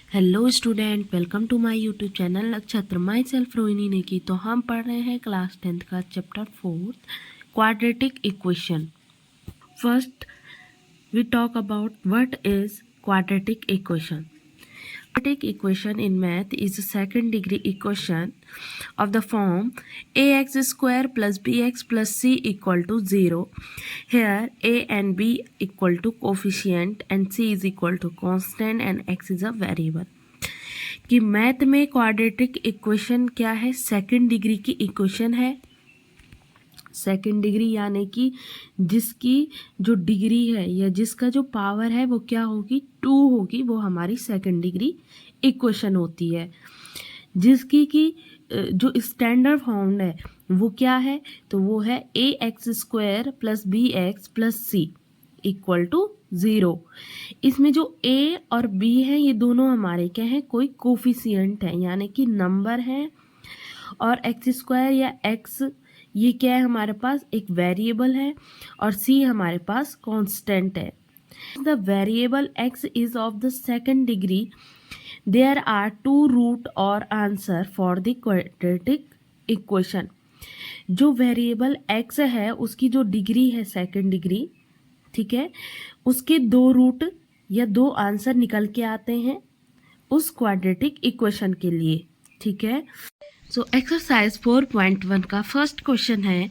Hello student, welcome to my YouTube channel Nakshatra. My self Rohini नेकी। तो हम पढ़ रहे हैं क्लास 10th का chapter 4 quadratic equation. First we talk about what is quadratic equation. Quadratic equation in math is a second degree equation of the form ax square plus bx plus c equal to 0. Here a and b equal to coefficient and c is equal to constant and x is a variable. कि math में quadratic equation क्या है? Second degree की equation है। Second degree यानी कि जिसकी जो डिग्री है या जिसका जो पावर है वो क्या होगी? 2 होगी। वो हमारी सेकंड डिग्री इक्वेशन होती है। जिसकी की जो स्टैंडर्ड फॉर्म है वो क्या है? तो वो है a x square plus b x plus c equal to 0। इसमें जो ए और बी है ये दोनों हमारे क्या है? कोई कोफिशिएंट है यानी कि नंबर है। और एक्स स्क्वायर या एक्स ये क्या है? हमारे पास एक वेरिएबल है। और सी हमारे पास कांस्टेंट है। The variable x is of the second degree there are 2 root और answer for the quadratic equation. जो वेरिएबल एक्स है उसकी जो डिग्री है सेकंड डिग्री, ठीक है, उसके 2 रूट या 2 आंसर निकल के आते हैं उस क्वाड्रेटिक इक्वेशन के लिए, ठीक है। सो एक्सरसाइज 4.1 का फर्स्ट क्वेश्चन है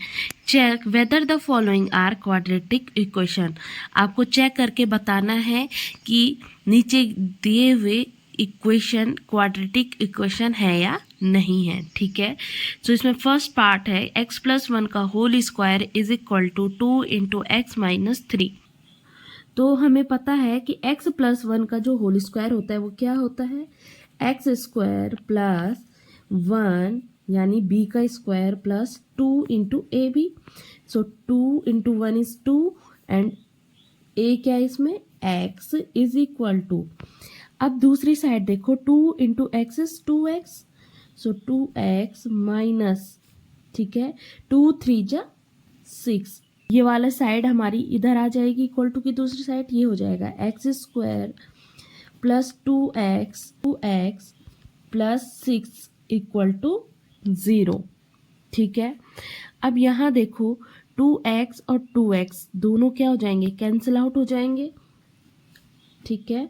check whether the following are quadratic equation. आपको चेक करके बताना है कि नीचे दिए हुए इक्वेशन क्वाड्रेटिक इक्वेशन है या नहीं है, ठीक है। सो इसमें फर्स्ट पार्ट है x प्लस 1 का whole square is equal to 2 into x minus 3। तो हमें पता है कि x प्लस 1 का जो होल स्क्वायर होता है वो क्या होता है? एक्स स्क्वायर प्लस 1 यानी b का square plus 2 into a b. So 2 into 1 is 2 and a क्या है इसमें? x is equal to. अब दूसरी साइड देखो, 2 into x is 2x। So 2x minus, ठीक है, 2 3 जा 6। ये वाला साइड हमारी इधर आ जाएगी इक्वल टू की दूसरी साइड ये हो जाएगा x square plus 2x plus 6 equal to 0, ठीक है। अब यहाँ देखो 2x और 2x दोनों क्या हो जाएंगे? कैंसिल आउट हो जाएंगे, ठीक है।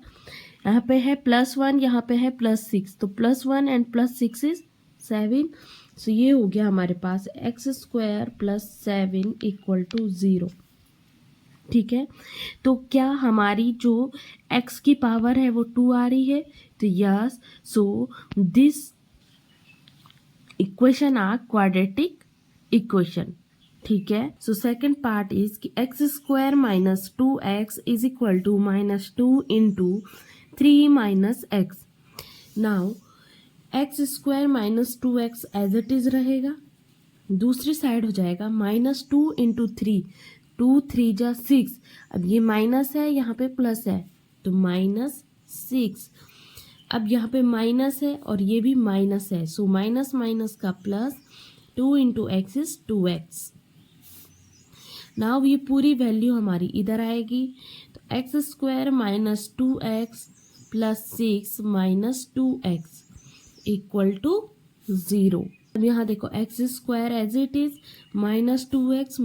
यहाँ पे है +1, यहाँ पे है +6, तो +1 एंड +6 इज 7। सो ये हो गया हमारे पास x square plus 7 equal to 0, ठीक है। तो क्या हमारी जो x की पावर है वो 2 आ रही है? तो yes, so this equation are quadratic equation, ठीक है। सो सेकंड पार्ट इज कि x square minus 2x is equal to -2 into 3 minus x. Now x square minus 2x as it is रहेगा। दूसरी साइड हो जाएगा -2 इंटू 3, 2 3 जा 6। अब ये माइनस है, यहाँ पे प्लस है तो -6। अब यहाँ पे माइनस है और ये भी माइनस है, सो माइनस माइनस का plus, 2 into x is 2x। Now ये पूरी वैल्यू हमारी इधर आएगी। तो x square minus 2x plus 6 minus 2x equal to 0। अब यहाँ देखो x square as it is -2x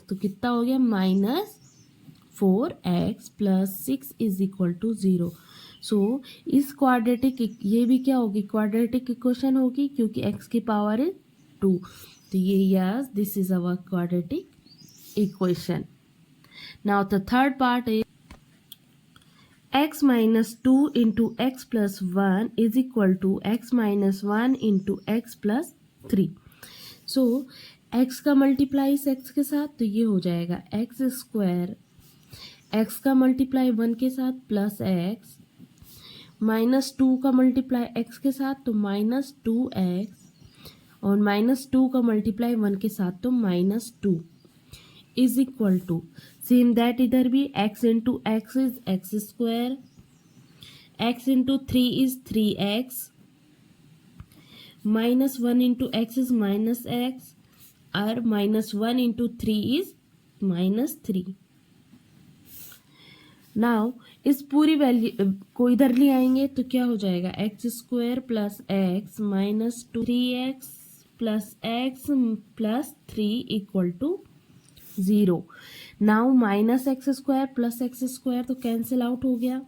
तो कितना हो गया? -4x plus 6 is equal to 0। So इस क्वाड्रेटिक ये भी क्या होगी? क्वाड्रेटिक इक्वेशन होगी क्योंकि x की पावर इज 2। तो ये yes, this is our quadratic equation. Now the third part is x minus 2 into x plus 1 is equal to x minus 1 into x plus 3. So x का multiply इस x के साथ तो ये हो जाएगा एक्स स्क्वायर, x का multiply 1 के साथ प्लस x, -2 का मल्टीप्लाई x के साथ तो -2x, और -2 का मल्टीप्लाई 1 के साथ तो -2 is equal to same that इधर भी x into x is x square, x into 3 is 3x, -1 into x is -x, और -1 इंटू 3 इज -3। नाउ इस पूरी वैल्यू को इधर ले आएंगे तो क्या हो जाएगा, x square plus x minus 3x plus x plus 3 equal to 0। Now minus x square plus x square तो कैंसिल आउट हो गया।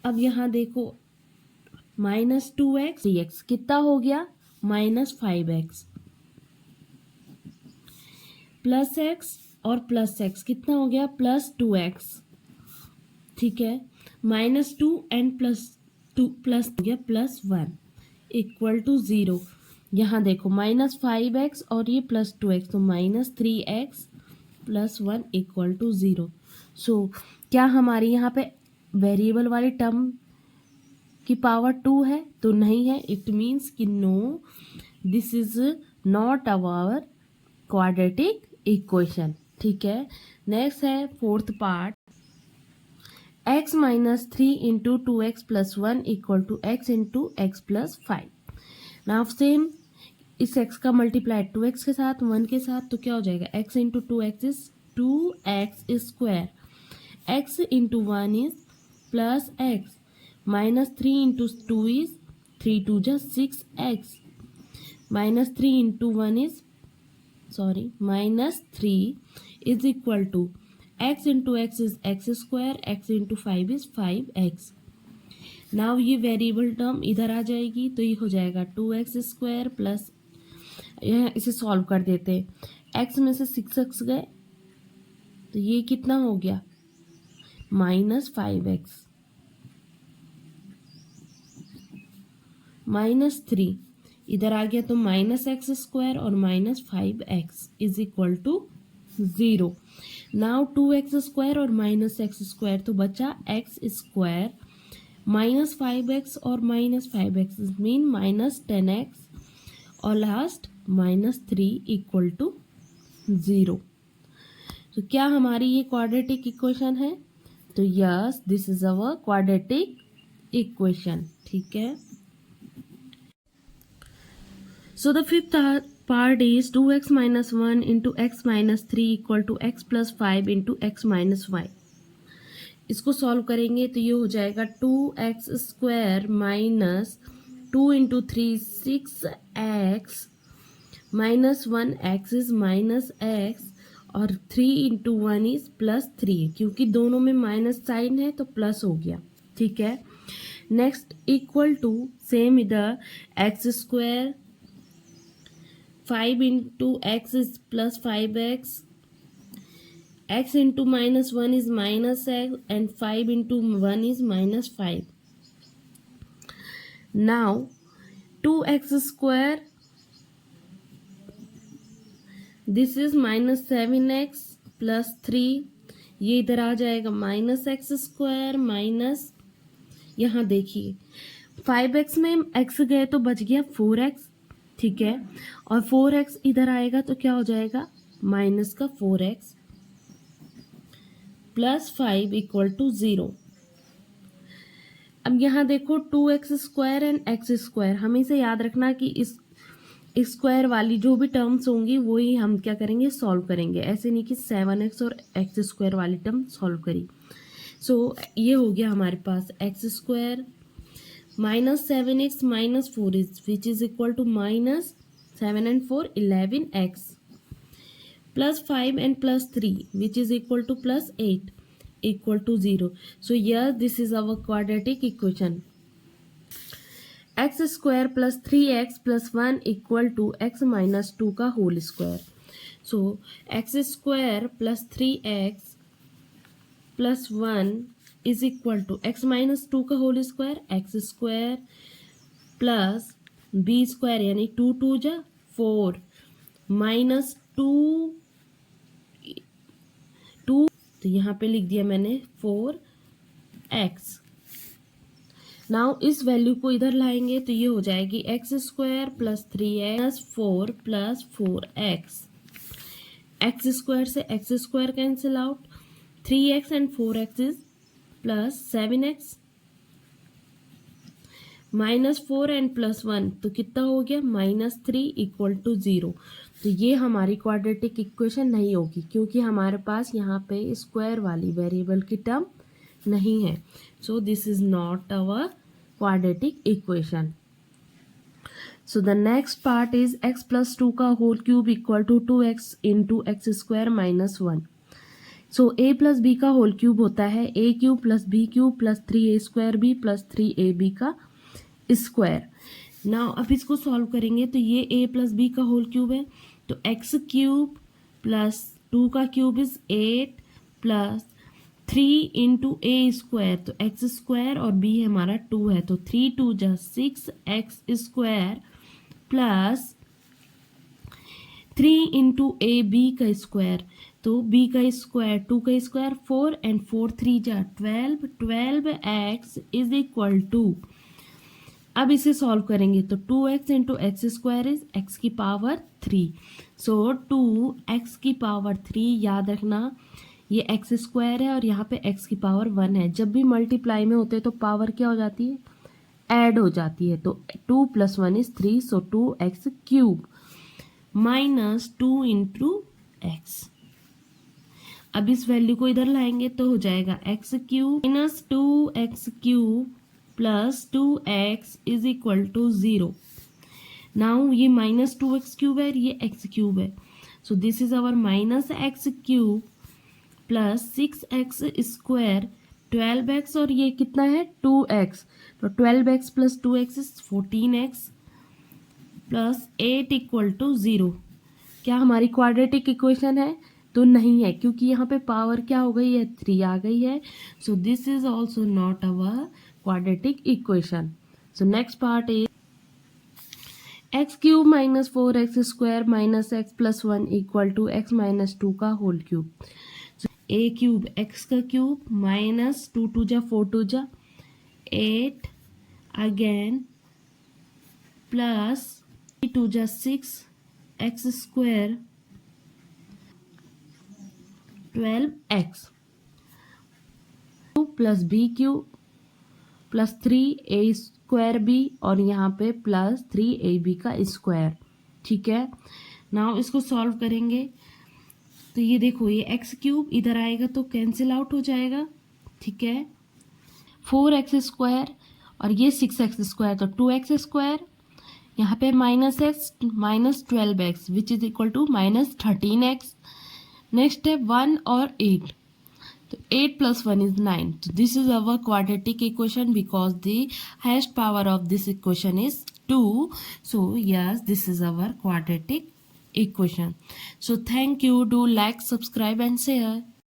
अब यहाँ देखो माइनस 2x 3x कितना हो गया, माइनस 5x प्लस एक्स और प्लस एक्स कितना हो गया, प्लस 2x। ठीक है, माइनस 2 एंड प्लस 2 प्लस हो गया प्लस 1 इक्वल टू 0। यहाँ देखो माइनस 5x और ये प्लस 2x तो minus 3x plus 1 equal to 0। So क्या हमारी यहाँ पे वेरिएबल वाली टर्म की पावर 2 है, तो नहीं है। इट मीन्स कि no, this is not our quadratic equation. ठीक है, नेक्स्ट है fourth part, x minus 3 into 2x plus 1 equal to x into x plus 5। Now same इस x का मल्टीप्लाई 2x के साथ 1 के साथ तो क्या हो जाएगा, x into 2x is 2x square, x into 1 is plus x minus 3 into 2 is 3 2 जा 6x minus 3 into 1 is minus 3 is equal to x into x is x square, x into 5 is 5x। Now ये variable term इधर आ जाएगी तो ये हो जाएगा 2x square plus, इसे सॉल्व कर देते हैं, x में से 6x गए तो ये कितना हो गया, माइनस 5x माइनस 3 इधर आ गया तो माइनस एक्स स्क्वायर और minus 5x is equal to 0। Now 2x square और माइनस एक्स स्क्वायर तो बचा x स्क्वायर माइनस 5x और minus 5x mean minus 10x और लास्ट माइनस 3 इक्वल टू 0। तो क्या हमारी ये क्वाड्रेटिक इक्वेशन है, तो yes this is our quadratic equation. ठीक है, so the fifth part is 2x minus 1 into x minus 3 equal to x plus 5 into x minus y। इसको सॉल्व करेंगे तो ये हो जाएगा 2x square minus 2 into 3 6x minus 1x is minus x और 3 into 1 is plus 3, क्योंकि दोनों में माइनस साइन है तो प्लस हो गया। ठीक है, नेक्स्ट इक्वल टू सेम इधर x square 5 into x is plus 5x, x into minus 1 is minus x and 5 into 1 is minus 5. Now 2x square, this is minus 7x plus 3, ये इधर आ जाएगा माइनस एक्स स्क्वायर माइनस, यहाँ देखिए 5x में x गए तो बच गया 4x। ठीक है, और 4x इधर आएगा तो क्या हो जाएगा, माइनस का 4x प्लस 5 इक्वल टू 0। अब यहाँ देखो 2x square and x square, हमें इसे याद रखना कि इस स्क्वायर वाली जो भी टर्म्स होंगी वही हम क्या करेंगे, सॉल्व करेंगे। ऐसे नहीं कि 7x और एक्स स्क्वायर वाली टर्म सॉल्व करी। सो ये हो गया हमारे पास x square minus 7x minus 4 is which is equal to minus 7 and 4 11x plus 5 and plus 3 which is equal to plus 8 equal to 0. So here this is our quadratic equation, x square plus 3x plus 1 equal to x minus 2 का whole square. So x square plus 3x plus 1 is equal to x minus 2 का whole square, x square plus b square यानी 2 2 जा 4 minus 2 तो यहाँ पे लिख दिया मैंने 4x। नाउ इस वैल्यू को इधर लाएंगे तो ये हो जाएगी x square plus 3x 4 plus 4x, x square से x square cancel out, 3x and 4x is plus 7x minus 4 and plus 1 तो कितना हो गया, माइनस 3 इक्वल टू 0। तो ये हमारी क्वाड्रेटिक इक्वेशन नहीं होगी क्योंकि हमारे पास यहाँ पे स्क्वायर वाली वेरिएबल की टर्म नहीं है. So this is not our quadratic equation. So the next part is x plus 2 का whole cube equal to 2x into x square minus 1. So a plus b का whole cube होता है a cube plus b cube plus 3a square b plus 3ab का square. Now अब इसको solve करेंगे तो ये a plus b का whole cube है तो x cube plus 2 का cube is 8 plus 3 into a square तो एक्स स्क्वायर और बी हमारा 2 है तो 3 2 जा 6 x square plus 3 into a b का स्क्वायर तो बी का स्क्वायर 2 का स्क्वायर 4 एंड 4 3 जा 12 एक्स इज इक्वल टू. अब इसे सॉल्व करेंगे तो 2x into x square is x की पावर 3. सो 2x की पावर 3 याद रखना ये एक्स स्क्वायर है और यहाँ पे एक्स की पावर 1 है. जब भी मल्टीप्लाई में होते हैं तो पावर क्या हो जाती है ऐड हो जाती है तो 2 + 1 is 3 so 2x cube minus 2 into x. अब इस वैल्यू को इधर लाएंगे तो हो जाएगा x cube minus 2x cube plus 2x is equal to 0. Now ये माइनस 2x क्यूब है ये x क्यूब है so this is our minus x cube plus 6x square 12x और ये कितना है 2x तो 12x प्लस 2x is 14x plus 8 equal to 0. क्या हमारी क्वाड्रेटिक इक्वेशन है तो नहीं है क्योंकि यहाँ पे पावर क्या हो गई है 3 आ गई है. So this is also not our quadratic equation. So next part is x cube minus 4x square minus x plus 1 equal to x minus 2 का whole cube. A cube x का क्यूब माइनस 2 2 जा 4 2 जा 8 again plus 2 जा 6 x square 12x plus b cube plus 3a square b और यहाँ पे plus 3ab का square. ठीक है नाउ इसको सॉल्व करेंगे तो ये देखो ये एक्स क्यूब इधर आएगा तो कैंसिल आउट हो जाएगा. ठीक है 4x स्क्वायर और ये 6x स्क्वायर तो 2x स्क्वायर यहाँ पे minus x minus 12x which is equal to minus 13x. Next है 1 और 8 तो 8 + 1 is 9. So this is our quadratic equation because the highest power of this equation is 2. So yes, this is our quadratic equation. So thank you. Do like, subscribe and share.